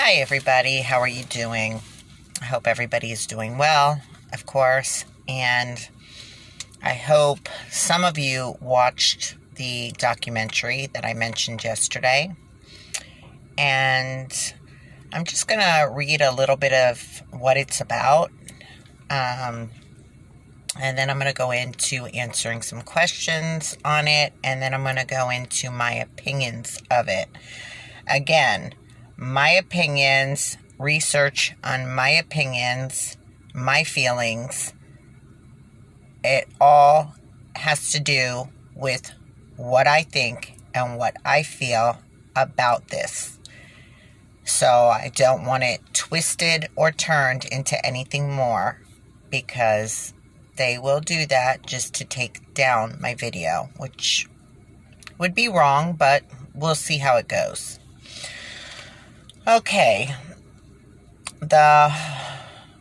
Hi everybody, how are you doing? I hope everybody is doing well, of course, and I hope some of you watched the documentary that I mentioned yesterday. And I'm just going to read a little bit of what it's about, and then I'm going to go into answering some questions on it, and then I'm going to go into my opinions of it. Again, my opinions, research on my opinions, my feelings, it all has to do with what I think and what I feel about this. So I don't want it twisted or turned into anything more, because they will do that just to take down my video, which would be wrong, but we'll see how it goes. Okay, the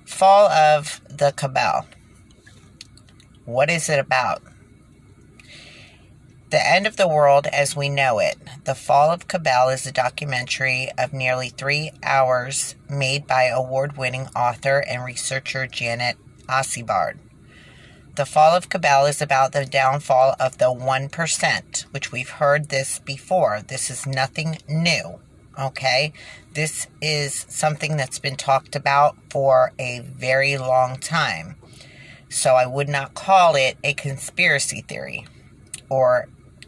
fall of the cabal. What is it about? The End of the World as We Know It. The Fall of Cabal is a documentary of nearly 3 hours made by award-winning author and researcher Janet Osibard. The Fall of Cabal is about the downfall of the 1%, which we've heard this before. This is nothing new, okay? This is something that's been talked about for a very long time. So I would not call it a conspiracy theory or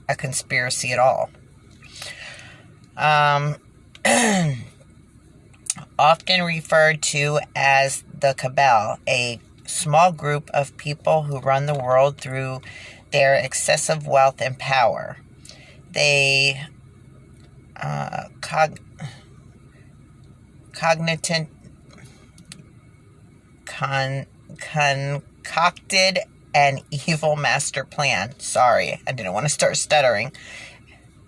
a conspiracy at all. Often referred to as the cabal, a small group of people who run the world through their excessive wealth and power. They concocted an evil master plan. Sorry, I didn't want to start stuttering.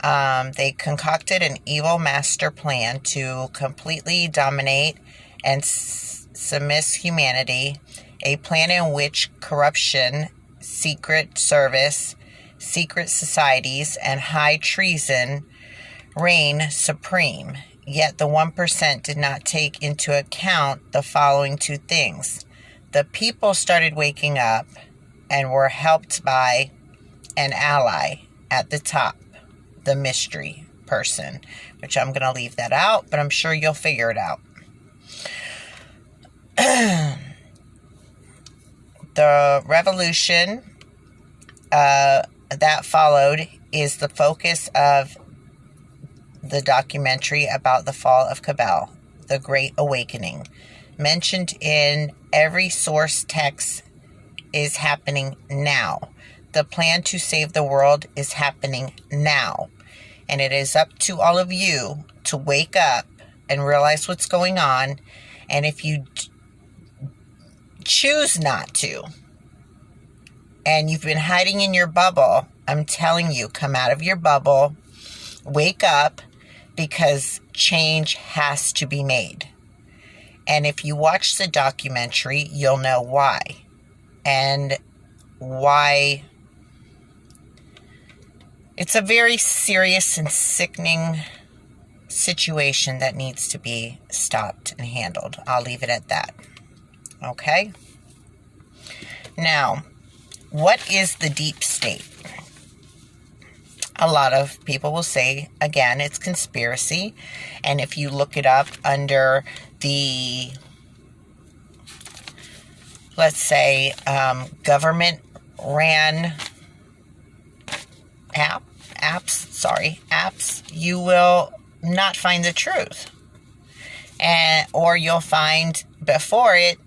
They concocted an evil master plan to completely dominate and submiss humanity, a plan in which corruption, secret service, secret societies, and high treason reign supreme. Yet the 1% did not take into account the following two things. The people started waking up and were helped by an ally at the top, the mystery person, which I'm going to leave that out, but I'm sure you'll figure it out. The revolution that followed is the focus of the documentary about the fall of Cabal, the Great Awakening. Mentioned in every source text is happening now. The plan to save the world is happening now. And it is up to all of you to wake up and realize what's going on. And if you choose not to, and you've been hiding in your bubble, I'm telling you, come out of your bubble, wake up, because change has to be made. And if you watch the documentary, you'll know why. And why it's a very serious and sickening situation that needs to be stopped and handled. I'll leave it at that. Okay? Now, what is the deep state? A lot of people will say, again, it's conspiracy. And if you look it up under the, let's say, government-ran apps, you will not find the truth. Or you'll find before it,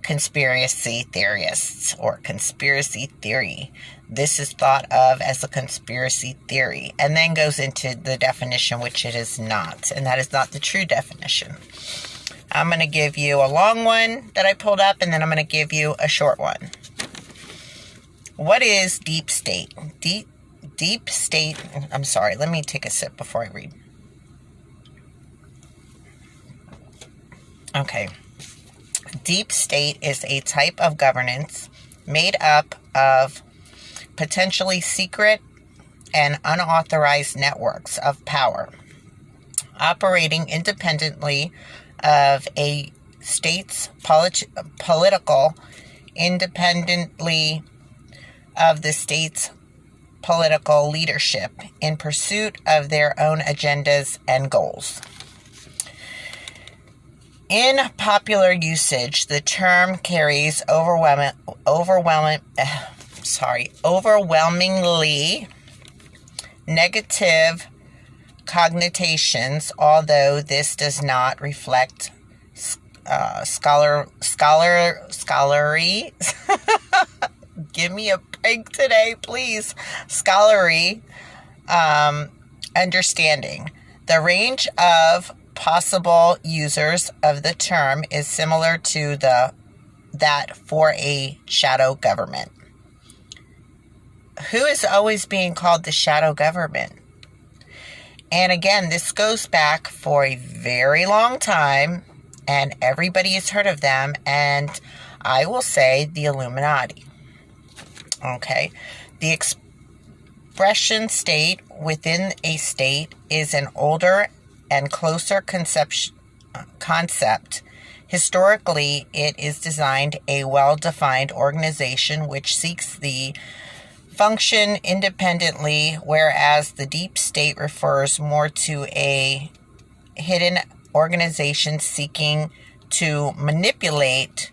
conspiracy theorists or conspiracy theory. This is thought of as a conspiracy theory, and then goes into the definition, which it is not, and that is not the true definition. I'm going to give you a long one that I pulled up, and then I'm going to give you a short one. What is deep state? Deep state, I'm sorry, let me take a sip before I read. Okay. Deep state is a type of governance made up of potentially secret and unauthorized networks of power. operating independently of a state's political, independently of the state's political leadership in pursuit of their own agendas and goals. In popular usage, the term carries overwhelmingly negative connotations, although this does not reflect scholarly. Give me a break today, please. Scholarly understanding. The range of possible users of the term is similar to that for a shadow government. Who is always being called the shadow government? And again, this goes back for a very long time, and everybody has heard of them, and I will say the Illuminati. Okay? The expression state within a state is an older and closer concept. Historically, it is designed a well-defined organization which seeks the function independently, whereas the deep state refers more to a hidden organization seeking to manipulate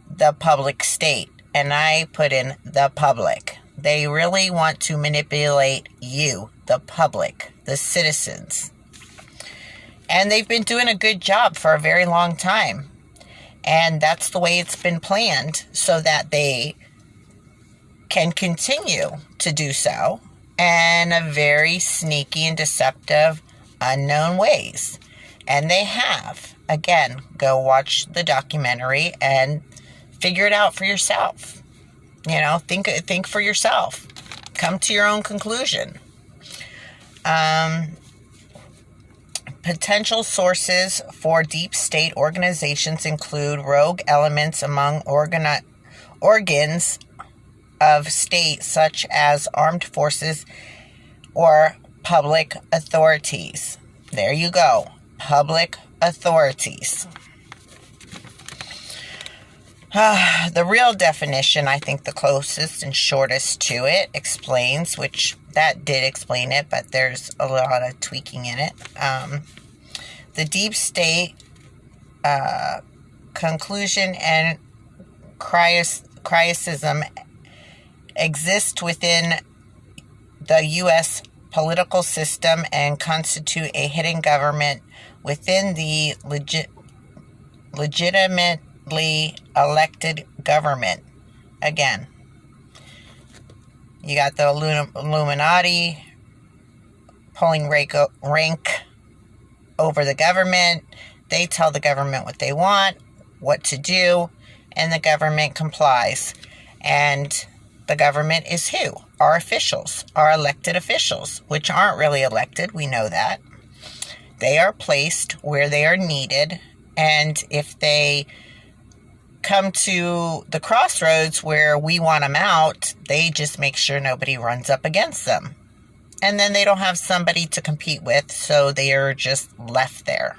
the public state. And I put in the public. They really want to manipulate you, the public, the citizens. And they've been doing a good job for a very long time. And that's the way it's been planned, so that they can continue to do so in a very sneaky and deceptive, unknown ways. And they have. Again, go watch the documentary and figure it out for yourself. You know, think for yourself. Come to your own conclusion. Potential sources for deep state organizations include rogue elements among organs of state, such as armed forces or public authorities. There you go. Public authorities. The real definition, I think the closest and shortest to it, explains, which that did explain it, but there's a lot of tweaking in it. The deep state conclusion and criticism exist within the U.S. political system and constitute a hidden government within the legitimately elected government. Again, you got the Illuminati pulling rank over the government. They tell the government what they want, what to do, and the government complies. And the government is who? Our officials, our elected officials, which aren't really elected. We know that. They are placed where they are needed. And if they come to the crossroads where we want them out, they just make sure nobody runs up against them. And then they don't have somebody to compete with, so they are just left there.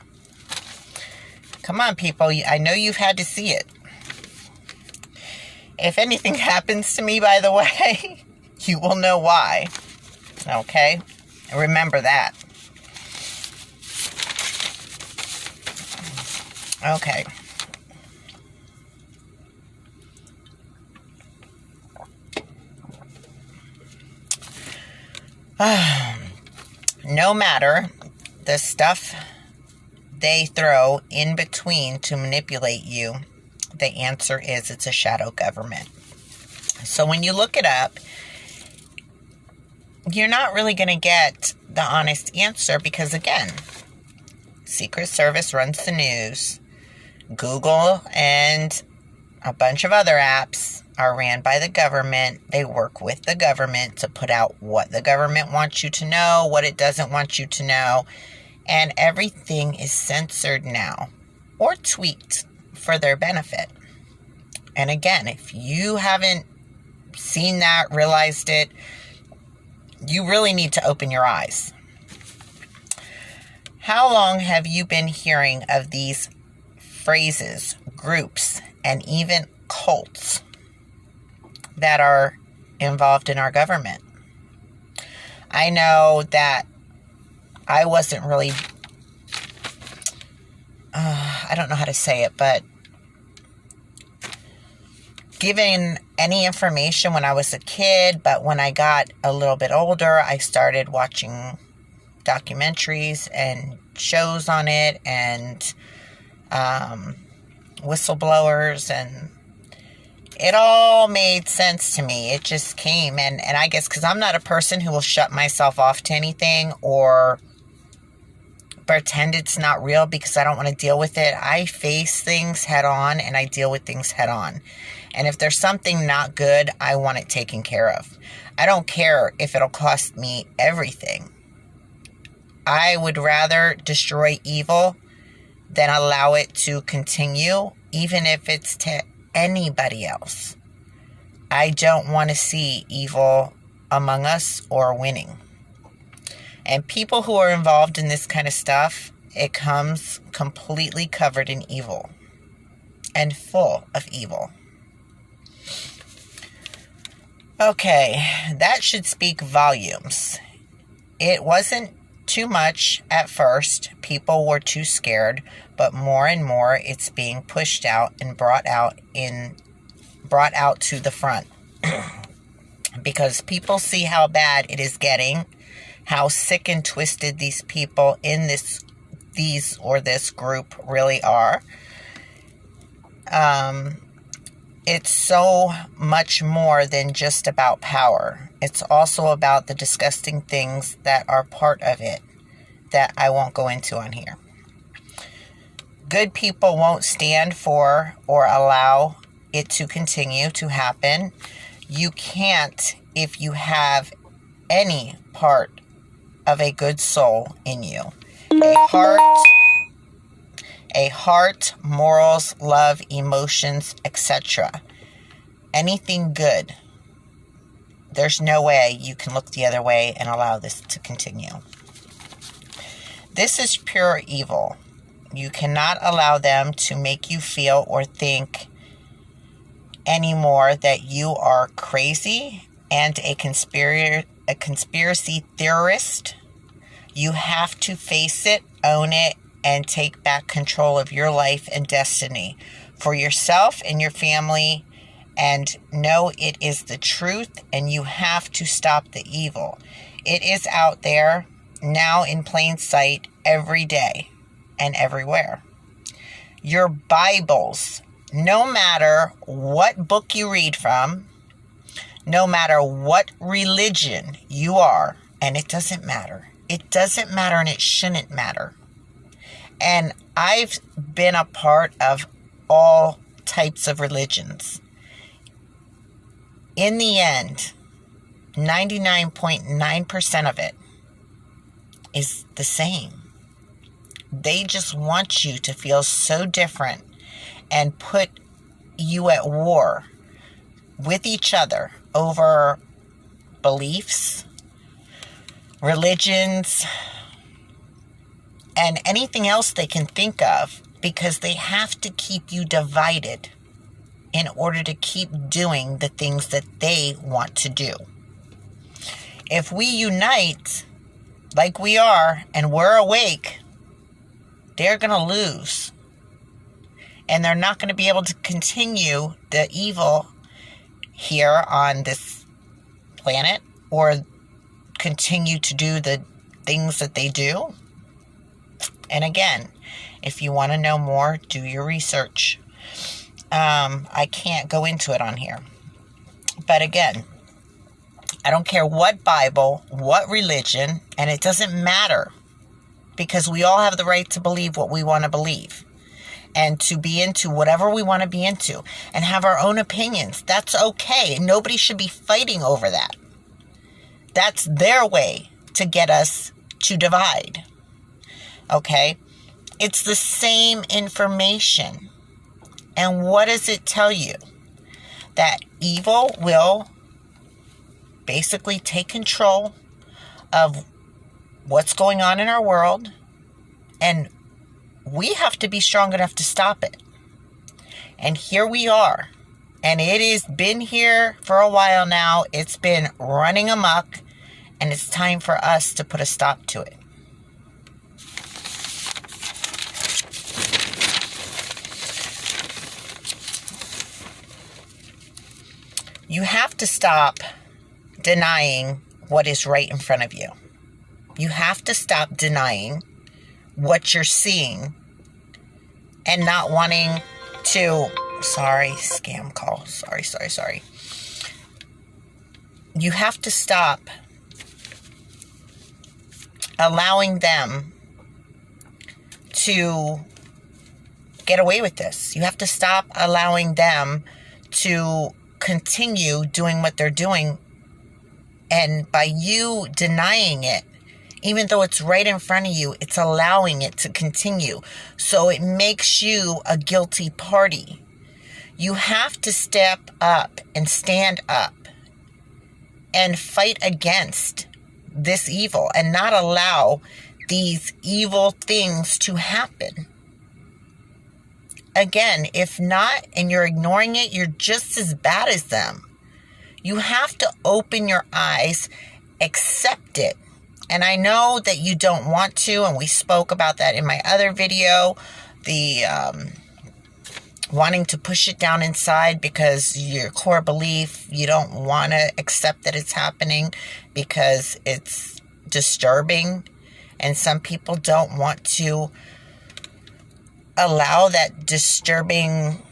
Come on, people. I know you've had to see it. If anything happens to me, by the way, you will know why. Okay? Remember that. Okay. No matter the stuff they throw in between to manipulate you, the answer is it's a shadow government. So when you look it up, you're not really going to get the honest answer because, again, Secret Service runs the news. Google and a bunch of other apps are ran by the government. They work with the government to put out what the government wants you to know, what it doesn't want you to know. And everything is censored now or tweaked for their benefit. And again, if you haven't seen that, realized it, you really need to open your eyes. How long have you been hearing of these phrases, groups, and even cults that are involved in our government? I know that I wasn't really, I don't know how to say it, but given any information when I was a kid, but when I got a little bit older, I started watching documentaries and shows on it, and whistleblowers, and it all made sense to me. It just came, and I guess because I'm not a person who will shut myself off to anything or pretend it's not real because I don't want to deal with it. I face things head on, and I deal with things head on. And if there's something not good, I want it taken care of. I don't care if it'll cost me everything. I would rather destroy evil than allow it to continue, even if it's to anybody else. I don't want to see evil among us or winning. And people who are involved in this kind of stuff, it comes completely covered in evil and full of evil. Okay, that should speak volumes. It wasn't too much at first. People were too scared, but more and more it's being pushed out and brought out to the front. Because people see how bad it is getting, how sick and twisted these people in this group really are. It's so much more than just about power. It's also about the disgusting things that are part of it that I won't go into on here. Good people won't stand for or allow it to continue to happen. You can't if you have any part of a good soul in you. A heart, morals, love, emotions, etc. Anything good. There's no way you can look the other way and allow this to continue. This is pure evil. You cannot allow them to make you feel or think anymore that you are crazy and a conspiracy theorist. You have to face it, own it, and take back control of your life and destiny for yourself and your family, and know it is the truth, and you have to stop the evil. It is out there now in plain sight every day and everywhere. Your Bibles, no matter what book you read from, no matter what religion you are, and it doesn't matter. It doesn't matter, and it shouldn't matter. And I've been a part of all types of religions. In the end, 99.9% of it is the same. They just want you to feel so different and put you at war with each other over beliefs, religions, and anything else they can think of, because they have to keep you divided in order to keep doing the things that they want to do. If we unite like we are and we're awake, they're going to lose. And they're not going to be able to continue the evil here on this planet or continue to do the things that they do. And again, if you want to know more, do your research. I can't go into it on here. But again, I don't care what Bible, what religion, and it doesn't matter, because we all have the right to believe what we want to believe and to be into whatever we want to be into and have our own opinions. That's okay. Nobody should be fighting over that. That's their way to get us to divide. Okay? It's the same information. And what does it tell you? That evil will basically take control of what's going on in our world, And we have to be strong enough to stop it. And here we are. And it has been here for a while now. It's been running amok. And it's time for us to put a stop to it. You have to stop denying what is right in front of you. You have to stop denying what you're seeing and not wanting to... Sorry, scam call. Sorry. You have to stop allowing them to get away with this. You have to stop allowing them to continue doing what they're doing. And by you denying it, even though it's right in front of you, it's allowing it to continue. So it makes you a guilty party. You have to step up and stand up and fight against this evil and not allow these evil things to happen. Again, if not, and you're ignoring it, you're just as bad as them. You have to open your eyes, accept it. And I know that you don't want to, and we spoke about that in my other video, the wanting to push it down inside because your core belief, you don't want to accept that it's happening because it's disturbing. And some people don't want to allow that disturbing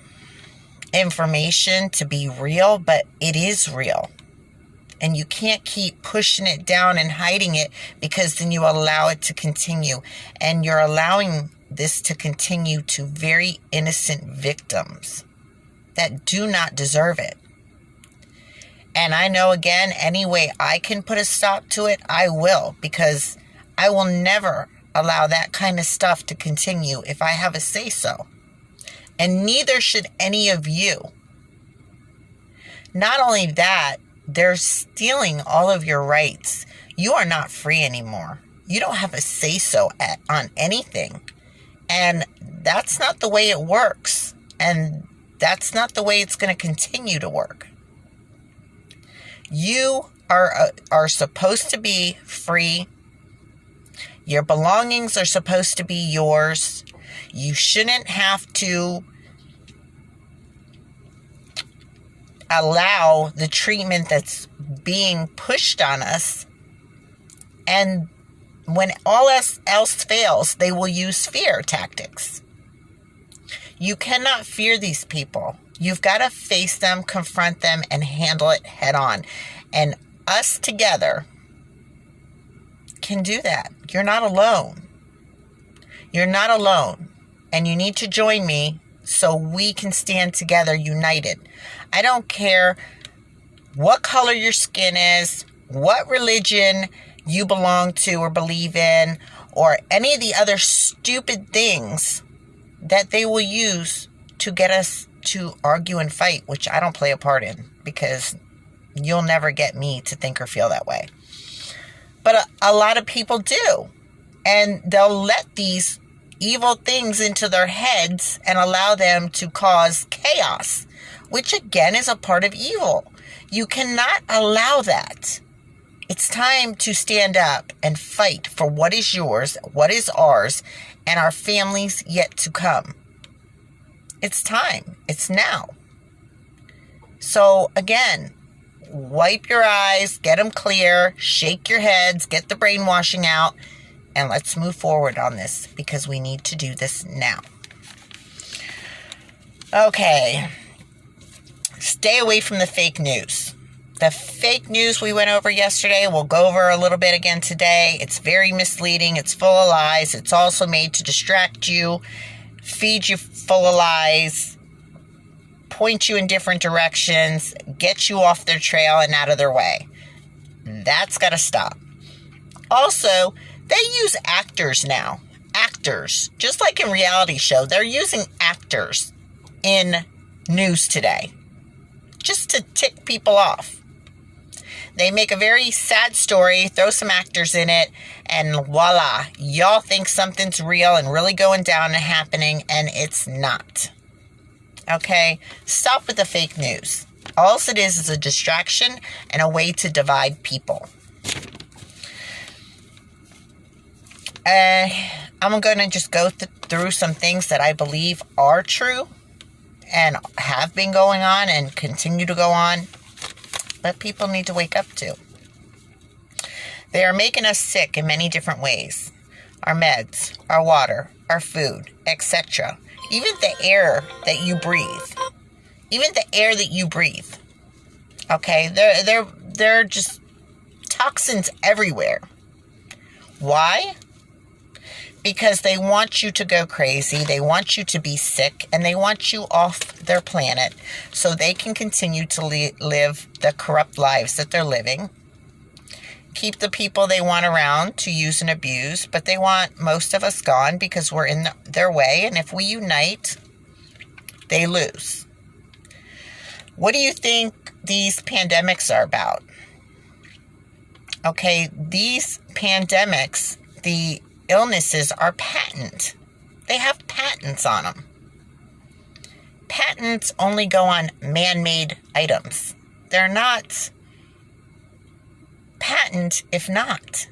information to be real, but it is real. And you can't keep pushing it down and hiding it because then you allow it to continue. And you're allowing this to continue to very innocent victims that do not deserve it. And I know, again, any way I can put a stop to it, I will, because I will never allow that kind of stuff to continue if I have a say-so. And neither should any of you. Not only that, they're stealing all of your rights. You are not free anymore. You don't have a say-so on anything. And that's not the way it works. And that's not the way it's going to continue to work. You are supposed to be free. Your belongings are supposed to be yours. You shouldn't have to allow the treatment that's being pushed on us. And when all else fails, they will use fear tactics. You cannot fear these people. You've got to face them, confront them, and handle it head on. And us together can do that. You're not alone. You're not alone. And you need to join me so we can stand together united. I don't care what color your skin is, what religion you belong to or believe in, or any of the other stupid things that they will use to get us to argue and fight, which I don't play a part in because you'll never get me to think or feel that way. But a lot of people do. And they'll let these evil things into their heads and allow them to cause chaos, which again is a part of evil. You cannot allow that. It's time to stand up and fight for what is yours, what is ours, and our families yet to come. It's time. It's now. So again, wipe your eyes, get them clear, shake your heads, get the brainwashing out, and let's move forward on this because we need to do this now. Okay. Stay away from the fake news. The fake news we went over yesterday, we'll go over a little bit again today. It's very misleading. It's full of lies. It's also made to distract you, feed you full of lies, point you in different directions, get you off their trail and out of their way. That's got to stop. Also, they use actors now. Actors. Just like in reality show, they're using actors in news today. Just to tick people off. They make a very sad story, throw some actors in it, and voila, y'all think something's real and really going down and happening, and it's not. Okay? Stop with the fake news. All it is a distraction and a way to divide people. I'm going to just go through some things that I believe are true and have been going on and continue to go on, but people need to wake up to. They are making us sick in many different ways. Our meds, our water, our food, etc. Even the air that you breathe. Okay, there are just toxins everywhere. Why? Because they want you to go crazy, they want you to be sick, and they want you off their planet so they can continue to live the corrupt lives that they're living. Keep the people they want around to use and abuse, but they want most of us gone because we're in their way, and if we unite, they lose. What do you think these pandemics are about? Okay, these pandemics, the illnesses are patent. They have patents on them. Patents only go on man-made items. They're not patent if not.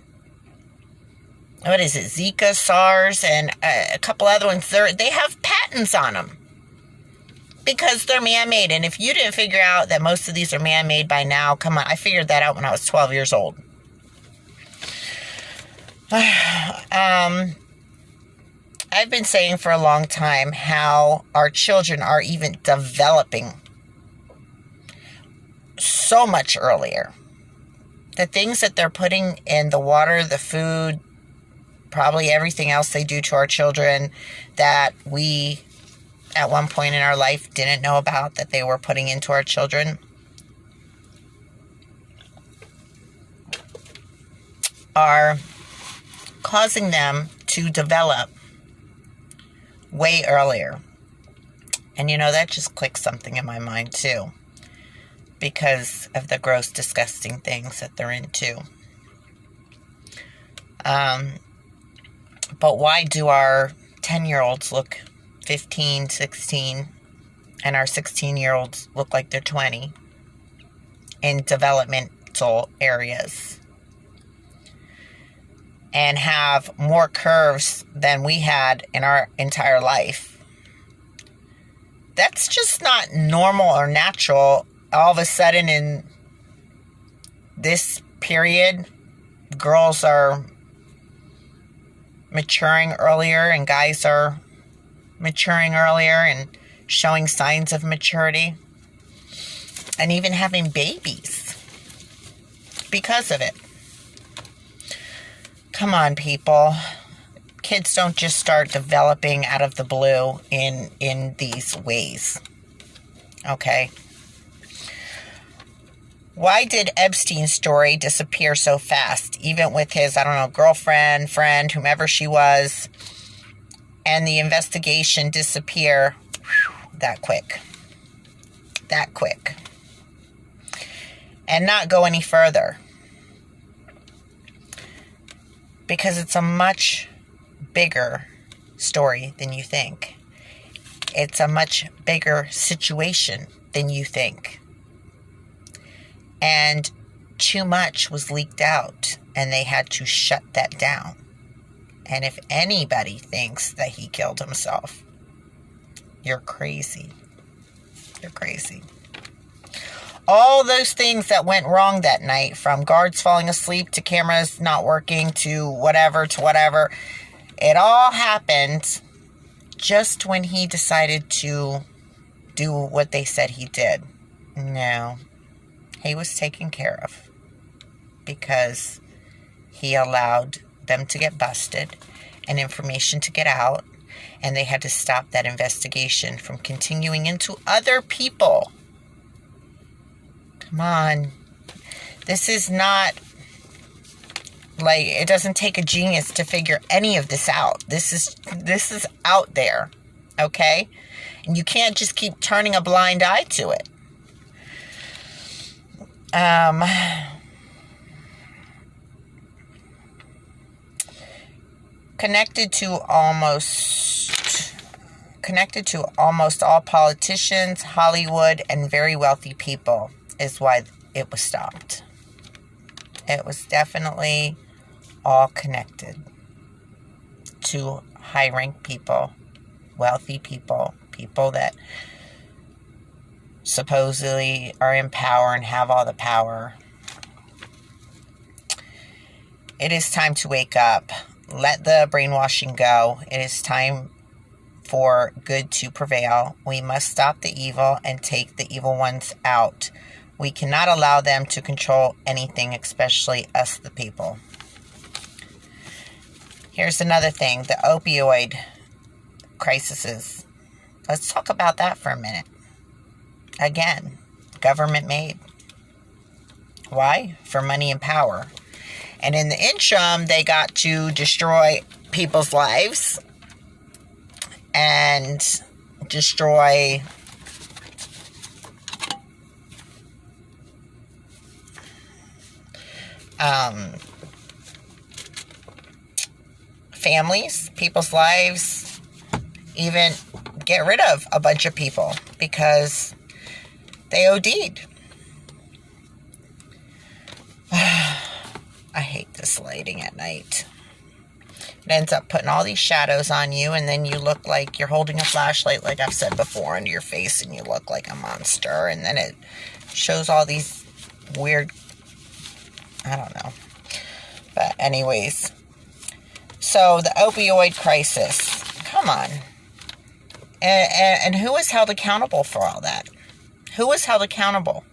What is it? Zika, SARS, and a couple other ones. They have patents on them because they're man-made. And if you didn't figure out that most of these are man-made by now, come on. I figured that out when I was 12 years old. I've been saying for a long time how our children are even developing so much earlier. The things that they're putting in the water, the food, probably everything else they do to our children that we, at one point in our life, didn't know about that they were putting into our children, are causing them to develop way earlier. And that just clicks something in my mind too, because of the gross, disgusting things that they're into. But why do our 10-year-olds look 15, 16, and our 16-year-olds look like they're 20 in developmental areas? And have more curves than we had in our entire life. That's just not normal or natural. All of a sudden in this period, girls are maturing earlier and guys are maturing earlier and showing signs of maturity. And even having babies because of it. Come on, people. Kids don't just start developing out of the blue in these ways. Okay? Why did Epstein's story disappear so fast? Even with his, girlfriend, friend, whomever she was, and the investigation disappear that quick. That quick. And not go any further. Because it's a much bigger story than you think. It's a much bigger situation than you think. And too much was leaked out, and they had to shut that down. And if anybody thinks that he killed himself, you're crazy. You're crazy. All those things that went wrong that night, from guards falling asleep to cameras not working to whatever, it all happened just when he decided to do what they said he did. No, he was taken care of because he allowed them to get busted and information to get out, and they had to stop that investigation from continuing into other people. Come on. This is not like, it doesn't take a genius to figure any of this out. This is out there. Okay? And you can't just keep turning a blind eye to it. connected to almost all politicians, Hollywood, and very wealthy people is why it was stopped. It was definitely all connected to high-ranked people, wealthy people, people that supposedly are in power and have all the power. It is time to wake up. Let the brainwashing go. It is time for good to prevail. We must stop the evil and take the evil ones out. We cannot allow them to control anything, especially us, the people. Here's another thing, the opioid crises. Let's talk about that for a minute. Again, government made. Why? For money and power. And in the interim, they got to destroy people's lives and destroy families, people's lives, even get rid of a bunch of people because they OD'd. I hate this lighting at night. It ends up putting all these shadows on you, and then you look like you're holding a flashlight, like I've said before, under your face, and you look like a monster. And then it shows all these weird, I don't know. But anyways, so the opioid crisis. Come on. And who was held accountable for all that? Who was held accountable?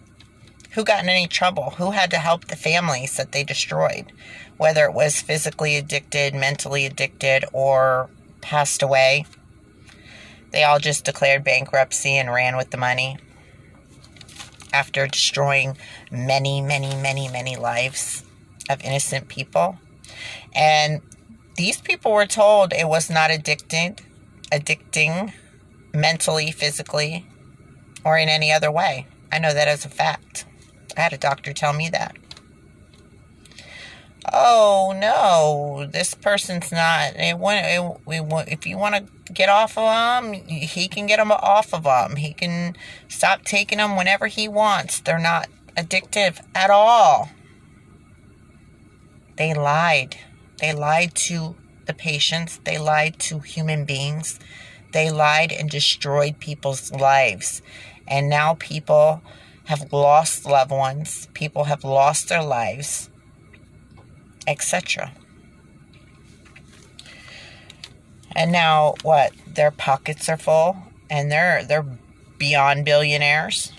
Who got in any trouble? Who had to help the families that they destroyed? Whether it was physically addicted, mentally addicted, or passed away. They all just declared bankruptcy and ran with the money. After destroying many, many, many, many lives of innocent people. And these people were told it was not addicting, mentally, physically, or in any other way. I know that as a fact. I had a doctor tell me that. Oh, no, this person's not. If you want to get off of them, he can get them off of them. He can stop taking them whenever he wants. They're not addictive at all. They lied. They lied to the patients. They lied to human beings. They lied and destroyed people's lives. And now people have lost loved ones. People have lost their lives, etc. And now what? Their pockets are full and they're beyond billionaires.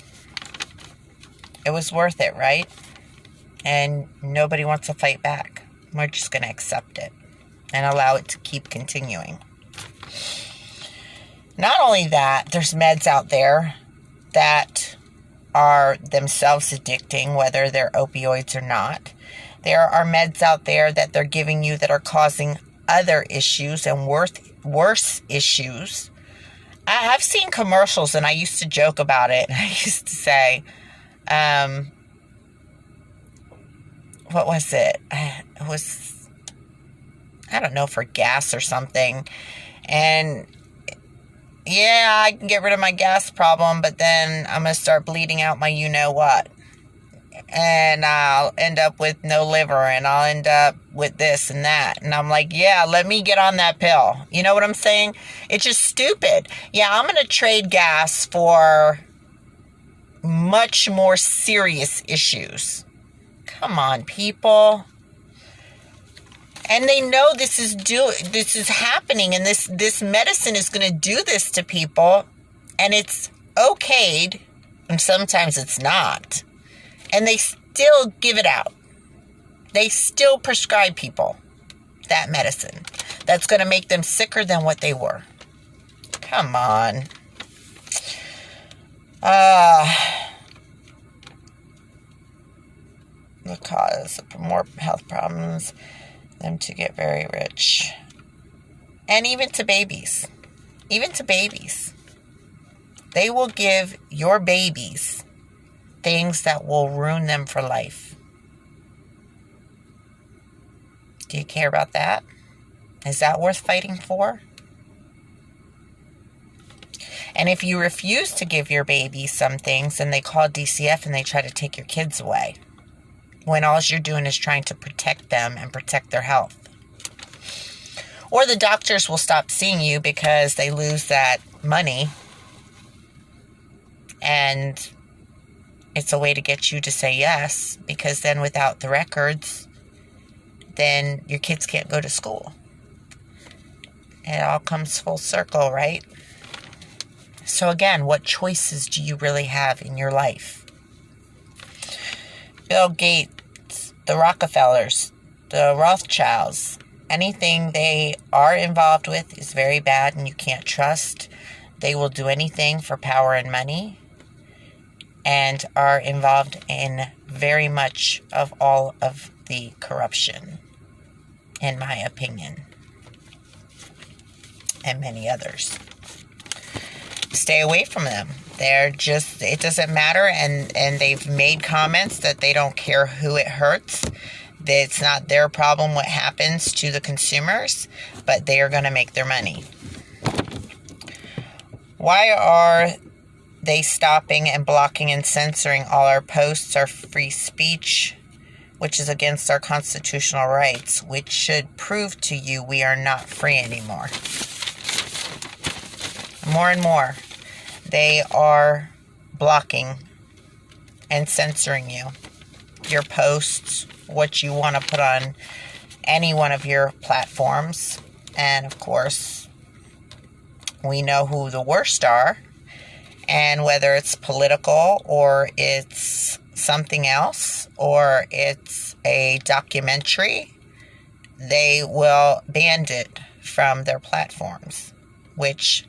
It was worth it, right? And nobody wants to fight back. We're just going to accept it and allow it to keep continuing. Not only that, there's meds out there that are themselves addicting, whether they're opioids or not. There are meds out there that they're giving you that are causing other issues and worse issues. I've seen commercials, and I used to joke about it. I used to say, what was it? It was, I don't know, for gas or something. And yeah, I can get rid of my gas problem, but then I'm going to start bleeding out my you-know-what. And I'll end up with no liver, and I'll end up with this and that. And I'm like, yeah, let me get on that pill. You know what I'm saying? It's just stupid. Yeah, I'm going to trade gas for much more serious issues. Come on, people. And they know this is happening, and this medicine is going to do this to people, and it's okayed, and sometimes it's not. And they still give it out. They still prescribe people that medicine that's going to make them sicker than what they were. Come on. The cause of more health problems, them to get very rich. And even to babies. Even to babies. They will give your babies things that will ruin them for life. Do you care about that? Is that worth fighting for? And if you refuse to give your baby some things, then they call DCF and they try to take your kids away, when all you're doing is trying to protect them and protect their health. Or the doctors will stop seeing you because they lose that money, and it's a way to get you to say yes, because then without the records, then your kids can't go to school. It all comes full circle, right? So again, what choices do you really have in your life? Bill Gates, the Rockefellers, the Rothschilds, anything they are involved with is very bad and you can't trust. They will do anything for power and money and are involved in very much of all of the corruption, in my opinion, and many others. Stay away from them. They're just, it doesn't matter, and they've made comments that they don't care who it hurts. It's not their problem what happens to the consumers, but they are going to make their money. Why are they stopping and blocking and censoring all our posts, our free speech, which is against our constitutional rights, which should prove to you we are not free anymore? More and more, they are blocking and censoring you, your posts, what you want to put on any one of your platforms. And of course, we know who the worst are, and whether it's political or it's something else or it's a documentary, they will ban it from their platforms, which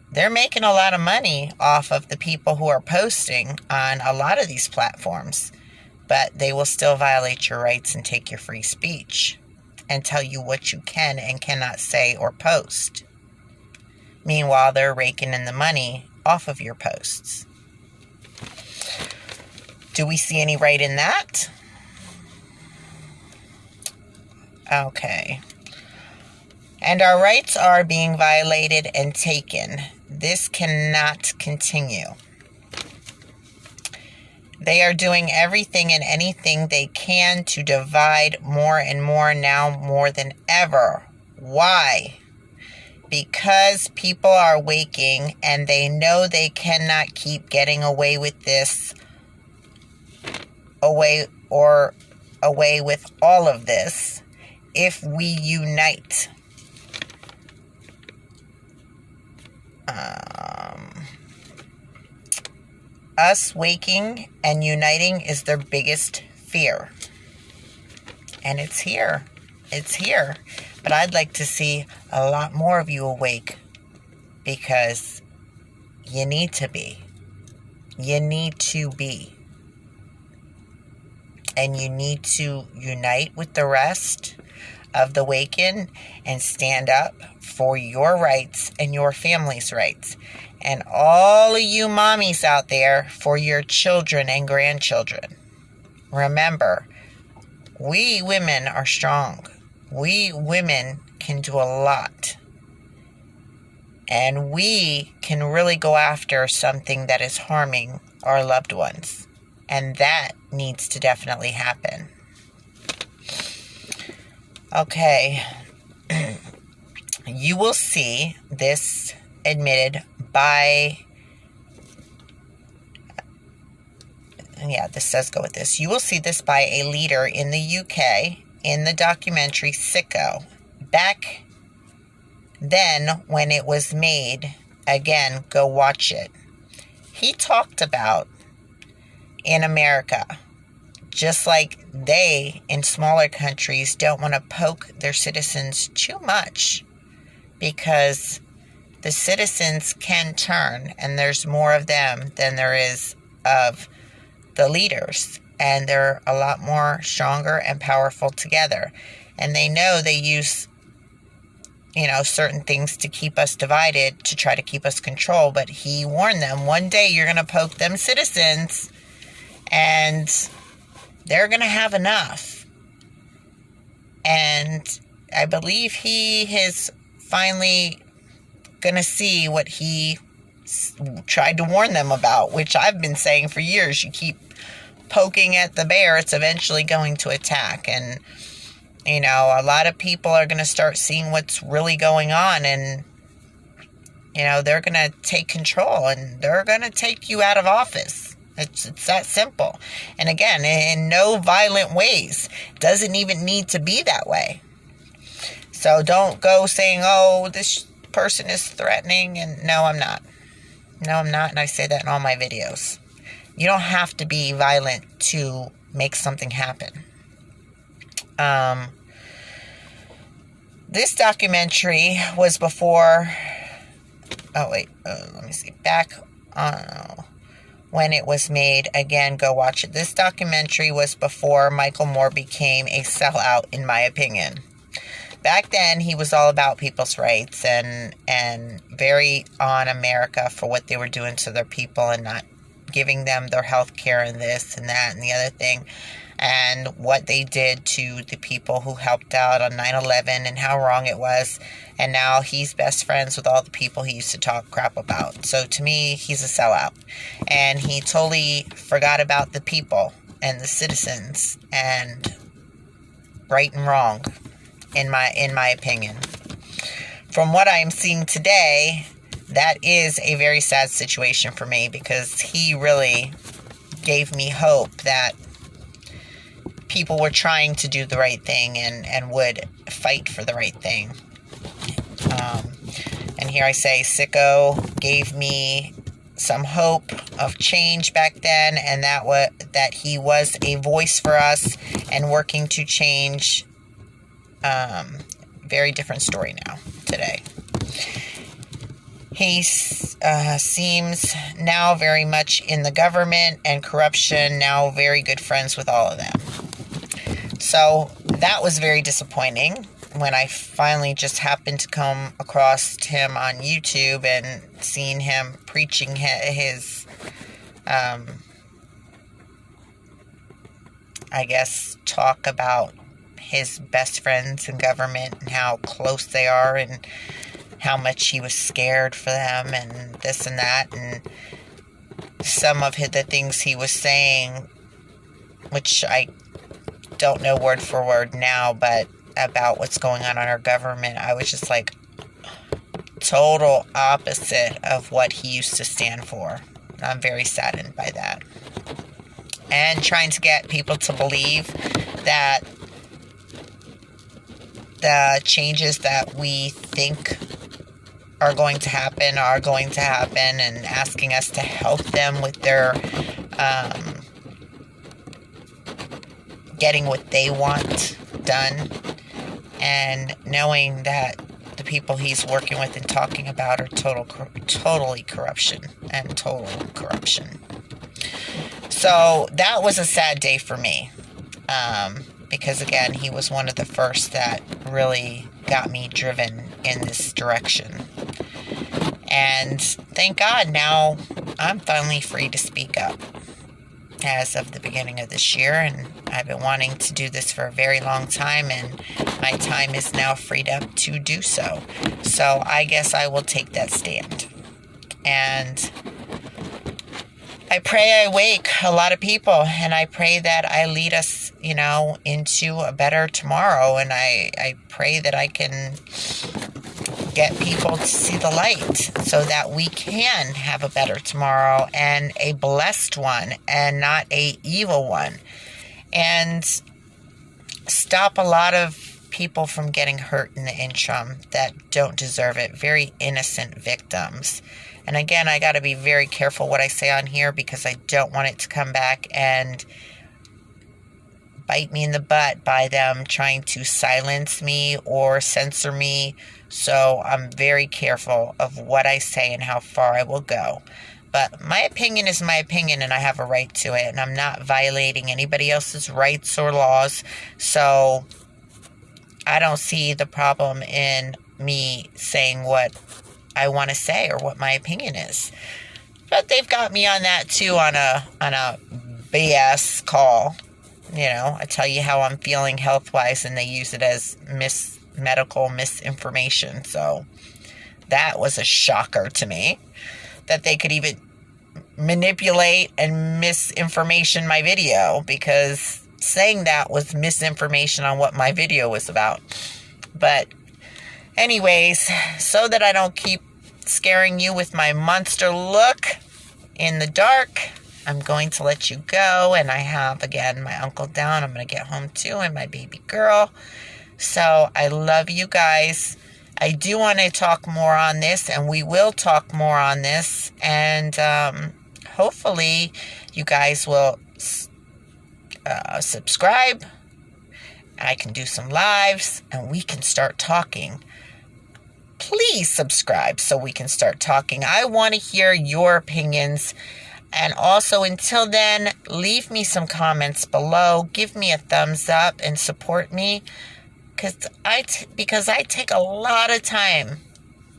they're making a lot of money off of the people who are posting on a lot of these platforms, but they will still violate your rights and take your free speech and tell you what you can and cannot say or post. Meanwhile, they're raking in the money off of your posts. Do we see any right in that? Okay. And our rights are being violated and taken. This cannot continue. They are doing everything and anything they can to divide more and more now, more than ever. Why? Because people are waking and they know they cannot keep getting away with this, away with all of this, if we unite. Us waking and uniting is their biggest fear. And it's here. It's here. But I'd like to see a lot more of you awake, because you need to be. You need to be. And you need to unite with the rest of the Waken and stand up for your rights and your family's rights. And all of you mommies out there, for your children and grandchildren. Remember, we women are strong. We women can do a lot. And we can really go after something that is harming our loved ones. And that needs to definitely happen. Okay. You will see this admitted by, this does go with this. You will see this by a leader in the UK in the documentary Sicko. Back then when it was made, again, go watch it. He talked about in America, just like they in smaller countries don't want to poke their citizens too much, because the citizens can turn, and there's more of them than there is of the leaders, and they're a lot more stronger and powerful together. And they know they use, certain things to keep us divided, to try to keep us controlled. But he warned them, one day you're going to poke them citizens, and they're going to have enough. And I believe he is finally going to see what he tried to warn them about, which I've been saying for years. You keep poking at the bear, it's eventually going to attack. And, you know, a lot of people are going to start seeing what's really going on, and, you know, they're going to take control, and they're going to take you out of office. It's that simple. And again, in no violent ways. It doesn't even need to be that way. So don't go saying, oh, this person is threatening, and no, I'm not. No, I'm not, and I say that in all my videos. You don't have to be violent to make something happen. This documentary was before... let me see. Back when it was made, again, go watch it. This documentary was before Michael Moore became a sellout, in my opinion. Back then, he was all about people's rights and very on America for what they were doing to their people and not giving them their health care and this and that and the other thing, and what they did to the people who helped out on 9/11 and how wrong it was. And now he's best friends with all the people he used to talk crap about. So to me, he's a sellout. And he totally forgot about the people and the citizens and right and wrong, in my opinion. From what I am seeing today, that is a very sad situation for me, because he really gave me hope that people were trying to do the right thing and would fight for the right thing. And here I say, Sicko gave me some hope of change back then, and that he was a voice for us and working to change. Very different story now, today. He seems now very much in the government and corruption, now very good friends with all of them. So that was very disappointing when I finally just happened to come across him on YouTube and seeing him preaching his talk about his best friends in government and how close they are and how much he was scared for them and this and that. And some of the things he was saying, which I don't know word for word now, but about what's going on in our government, I was just like total opposite of what he used to stand for. I'm very saddened by that. And trying to get people to believe that the changes that we think are going to happen, and asking us to help them with their getting what they want done, and knowing that the people he's working with and talking about are totally corruption and total corruption. So that was a sad day for me, because again, he was one of the first that really got me driven in this direction. And thank God now I'm finally free to speak up as of the beginning of this year, and I've been wanting to do this for a very long time, and my time is now freed up to do so. So I guess I will take that stand. And I pray I wake a lot of people, and I pray that I lead us, into a better tomorrow, and I pray that I can get people to see the light so that we can have a better tomorrow and a blessed one and not a evil one, and stop a lot of people from getting hurt in the interim that don't deserve it. Very innocent victims. And again, I got to be very careful what I say on here, because I don't want it to come back and bite me in the butt by them trying to silence me or censor me. So I'm very careful of what I say and how far I will go. But my opinion is my opinion, and I have a right to it, and I'm not violating anybody else's rights or laws. So I don't see the problem in me saying what I want to say or what my opinion is. But they've got me on that too, on a BS call. I tell you how I'm feeling health-wise, and they use it as medical misinformation. So that was a shocker to me, that they could even manipulate and misinformation my video, because saying that was misinformation on what my video was about. But anyways, so that I don't keep scaring you with my monster look in the dark, I'm going to let you go. And I have, again, my uncle down. I'm going to get home too, and my baby girl. So I love you guys. I do want to talk more on this, and we will talk more on this. And hopefully you guys will subscribe. I can do some lives, and we can start talking. Please subscribe so we can start talking. I want to hear your opinions. And also, until then, leave me some comments below. Give me a thumbs up and support me. Because I take a lot of time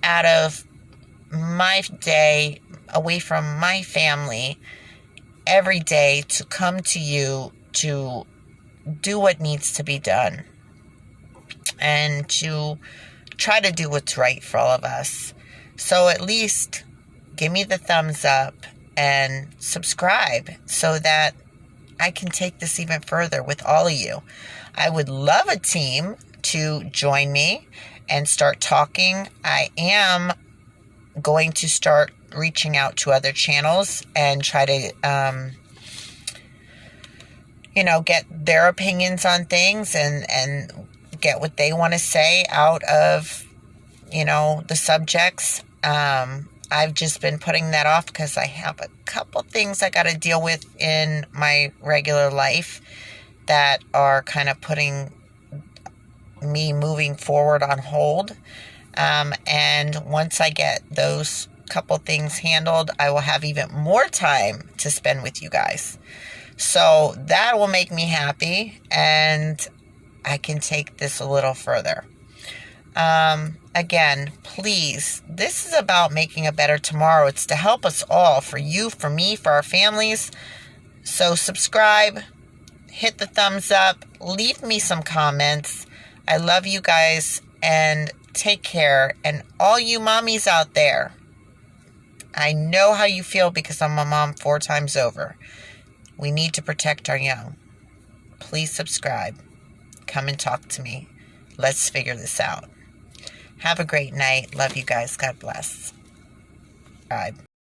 out of my day away from my family every day to come to you to do what needs to be done and to try to do what's right for all of us. So at least give me the thumbs up and subscribe so that I can take this even further with all of you. I would love a team to join me and start talking. I am going to start reaching out to other channels and try to, get their opinions on things and get what they want to say out of, the subjects. I've just been putting that off because I have a couple things I got to deal with in my regular life that are kind of putting me moving forward on hold. And once I get those couple things handled, I will have even more time to spend with you guys. So that will make me happy, and I can take this a little further. Again, please, this is about making a better tomorrow. It's to help us all, for you, for me, for our families. So subscribe, hit the thumbs up, leave me some comments. I love you guys, and take care. And all you mommies out there, I know how you feel because I'm a mom 4 times over. We need to protect our young. Please subscribe. Come and talk to me. Let's figure this out. Have a great night. Love you guys. God bless. Bye.